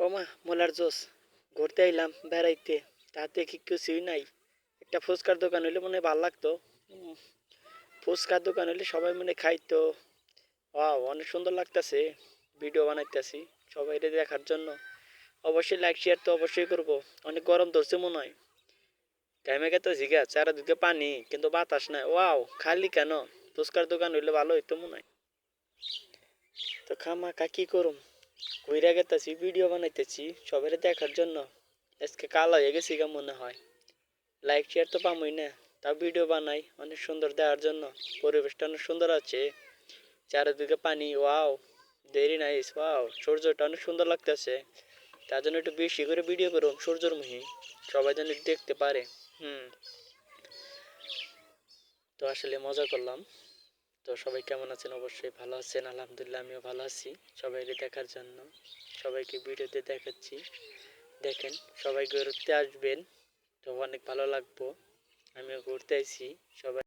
ও মা মোলার জোস ঘুরতে আইলাম বেড়াইতে তাতে কি কিছুই নাই। একটা ফুচকার দোকান হইলে মনে হয় ভালো লাগতো। উম, ফুচকার দোকান হইলে সবাই মনে হয় খাইতো। ওয়াও, অনেক সুন্দর লাগতাছে। ভিডিও বানাইতেছি সবাই দেখার জন্য। অবশ্যই লাইক শেয়ার তো অবশ্যই করব। অনেক গরম ধরছে মনে হয়। টাইমে গেছে জিগা চারিদিকে পানি কিন্তু বাতাস নাই। ওয়াও, খালি কেন? ফুচকার দোকান হইলে ভালো হইতো মনে হয়। তো খামাকা কি করুম, ঘুরে গেতেছি ভিডিও বানাইতেছি সবাই দেখার জন্য। আজকে কালো হয়ে গেছি গা মনে হয়। লাইক শেয়ার তো পামই না, তাও ভিডিও বানাই অনেক সুন্দর দেওয়ার জন্য। পরিবেশটা অনেক সুন্দর আছে, চারিদিকে পানি। Wow, very nice. ওয়াও, সূর্যটা অনেক সুন্দর লাগতেছে। তার জন্য একটু বেশি করে ভিডিও করুম সূর্যর মুহি, সবাই যেন দেখতে পারে। হুম। তো আসলে মজা করলাম। তো সবাই কেমন আছেন? অবশ্যই ভালো আছেন। আলহামদুলিল্লাহ আমিও ভালো আছি। সবাইকে দেখার জন্য সবাইকে ভিডিওতে দেখাচ্ছি। দেখেন, সবাই ঘুরতে আসবেন, তো অনেক ভালো লাগবো। আমিও ঘুরতে আইছি। সবাই